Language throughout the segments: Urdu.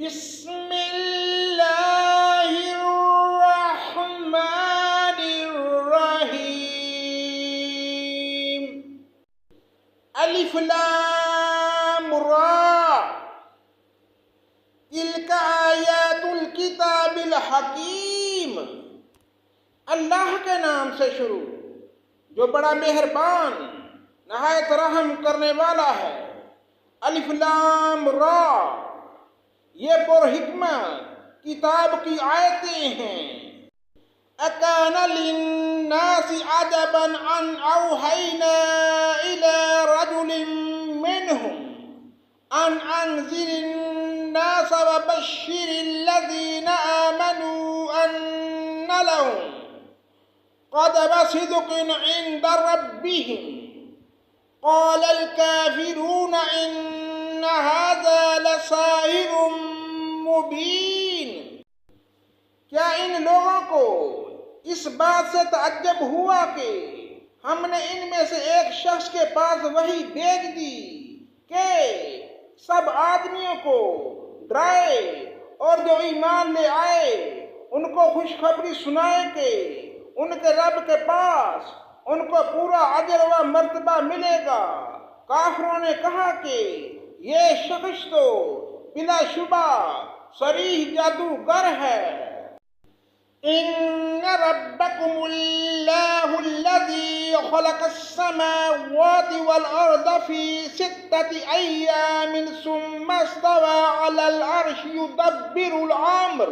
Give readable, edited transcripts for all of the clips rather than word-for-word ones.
بسم اللہ الرحمن الرحیم الف لام را تلک آیات الکتاب الحکیم۔ اللہ کے نام سے شروع جو بڑا مہربان نہایت رحم کرنے والا ہے۔ الف لام را، یہ پر حکمت کتاب کی آیتیں ہیں۔ اکان للناس عجبا ان اوحینا الى رجل منهم ان انذر الناس وبشر الذین آمنوا ان لهم قدم صدق عند ربهم قال الكافرون ان هذا لساحر مبین۔ کیا ان لوگوں کو اس بات سے تعجب ہوا کہ ہم نے ان میں سے ایک شخص کے پاس وحی بھیج دی کہ سب آدمیوں کو ڈرائے اور جو ایمان لے آئے ان کو خوشخبری سنائے کہ ان کے رب کے پاس ان کو پورا اجر و مرتبہ ملے گا۔ کافروں نے کہا کہ یہ شخص تو بلا شبہ صریح جادوگر ہے۔ ان ربکم اللہ الذی خلق السماوات والارض فی 6 ایام ثم استوى على العرش يدبر الامر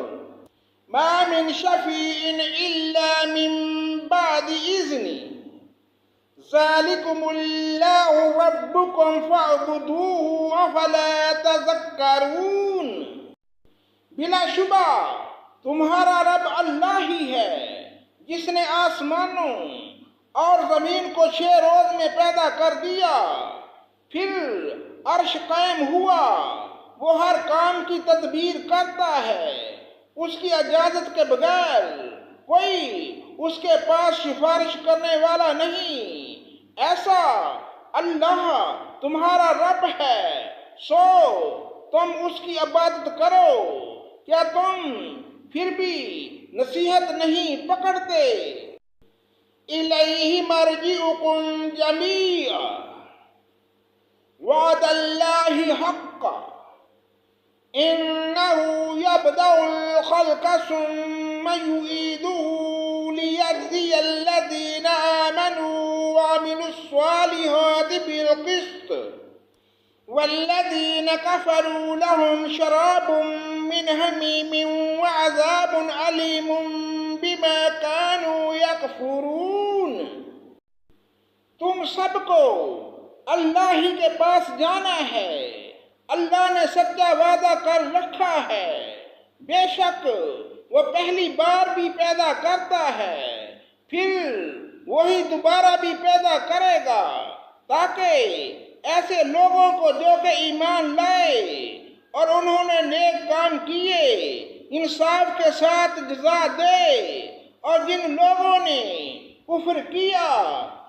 ما من شفیع الا من بعد اذنه ذالکم اللہ ربکم فاعبدوہ افلا تذکرون۔ بلا شبہ تمہارا رب اللہ ہی ہے جس نے آسمانوں اور زمین کو 6 روز میں پیدا کر دیا، پھر عرش قائم ہوا۔ وہ ہر کام کی تدبیر کرتا ہے، اس کی اجازت کے بغیر کوئی اس کے پاس سفارش کرنے والا نہیں۔ ایسا اللہ تمہارا رب ہے، سو تم اس کی عبادت کرو۔ کیا تم پھر بھی نصیحت نہیں پکڑتے؟ الیہ مرجعکم جمیعا وعد اللہ حقا انہ یبدأ الخلق ثم یعیدہ لیجزی الذین آمنوا وعملوا الصالحات بالقسط والذین کفروا لهم شراب من حمیم وعذاب علیم بما كانوا یکفرون۔ تم سب کو اللہ ہی کے پاس جانا ہے۔ اللہ نے سچا وعدہ کر رکھا ہے، بے شک وہ پہلی بار بھی پیدا کرتا ہے، پھر وہی دوبارہ بھی پیدا کرے گا تاکہ ایسے لوگوں کو جو کہ ایمان لائے اور انہوں نے نیک کام کیے انصاف کے ساتھ جزا دے، اور جن لوگوں نے کفر کیا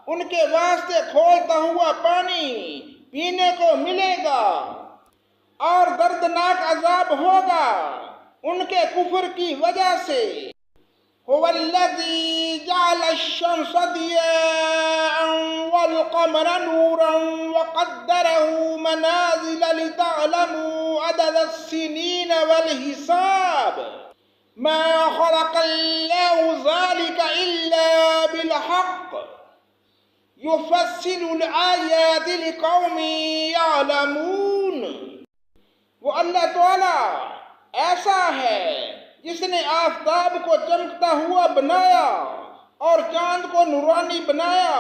ان کے واسطے کھولتا ہوا پانی پینے کو ملے گا اور دردناک عذاب ہوگا ان کے کفر کی وجہ سے۔ هو الذی جعل الشمس ضیاء والقمر نورا وقدره منازل لتعلموا عدد السنین والحساب ما خلق اللہ ذلك الا بالحق یفصل الآیات لقوم یعلمون۔ وہ اللہ تعالی ایسا ہے جس نے آفتاب کو چمکتا ہوا بنایا اور چاند کو نورانی بنایا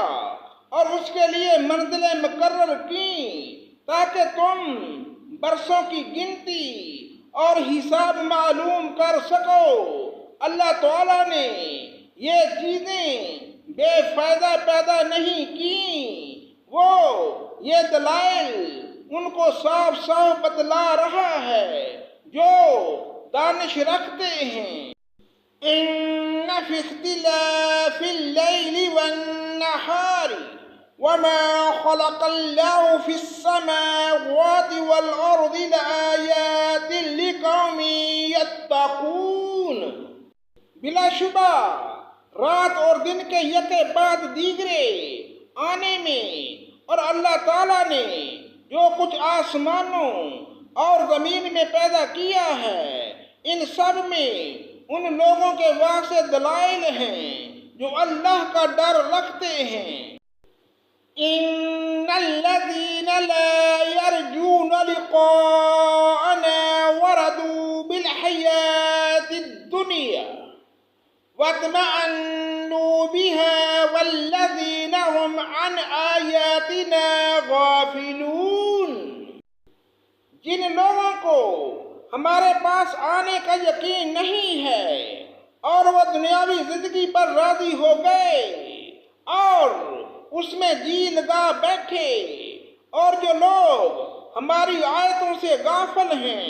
اور اس کے لیے منزلیں مقرر کیں تاکہ تم برسوں کی گنتی اور حساب معلوم کر سکو۔ اللہ تعالیٰ نے یہ چیزیں بے فائدہ پیدا نہیں کیں، وہ یہ دلائل ان کو صاف صاف بتلا رہا ہے جو دانش رکھتے ہیں۔ ان فی اختلاف اللیل والنہار وما خلق اللہ فی السماوات والارض لآیات لقوم بلا شبہ رات اور دن کے یکے بعد دیگرے آنے میں اور اللہ تعالیٰ نے جو کچھ آسمانوں اور زمین میں پیدا کیا ہے ان سب میں ان لوگوں کے واضح دلائل ہیں جو اللہ کا ڈر رکھتے ہیں۔ إن الذين لا يرجون لقاءنا ورضوا بالحياة الدنيا واطمأنوا بها والذين هم عن آياتنا غافلون، جن لوگوں کو ہمارے پاس آنے کا یقین نہیں ہے اور وہ دنیاوی زندگی پر راضی ہو گئے اور اس میں جی لگا بیٹھے، اور جو لوگ ہماری آیتوں سے غافل ہیں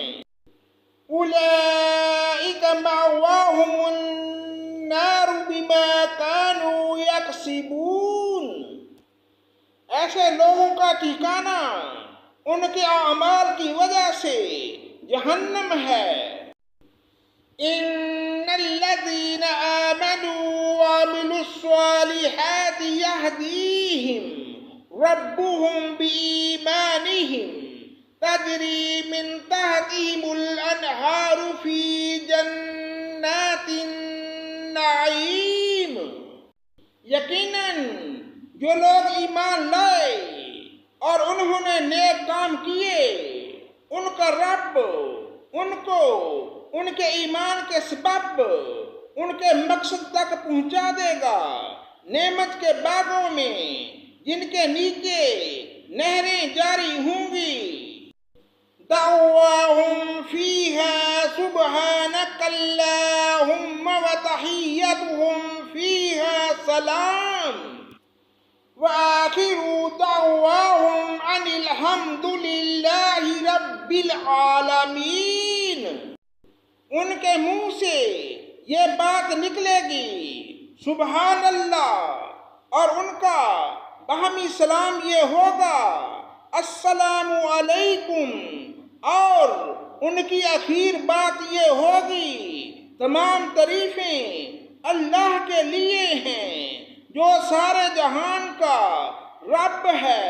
اولئک مأواہم النار بما كانوا یکسبون، ایسے لوگوں کا ٹھکانہ ان کے اعمال کی وجہ سے جہنم ہے۔ ان الذين آمنوا وعملوا الصالحات يهديهم ربهم بإيمانهم تجري من تحتهم الأنهار في جنات النعيم، یقیناً جو لوگ ایمان لائے اور انہوں نے نیک کام کیے ان کا رب ان کو ان کے ایمان کے سبب ان کے مقصد تک پہنچا دے گا، نعمت کے باغوں میں جن کے نیچے نہریں جاری ہوں گی۔ دعواہم فیہا سبحانک اللہم وتحیتہم فیہا سلام وآخر دعواہم ان الحمد للہ رب العالمین، ان کے منہ سے یہ بات نکلے گی سبحان اللہ، اور ان کا باہمی سلام یہ ہوگا السلام علیکم، اور ان کی آخر بات یہ ہوگی تمام تعریفیں اللہ کے لیے ہیں جو سارے جہان کا رب ہے۔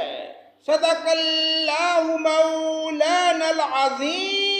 صدق اللہ مولانا العظیم۔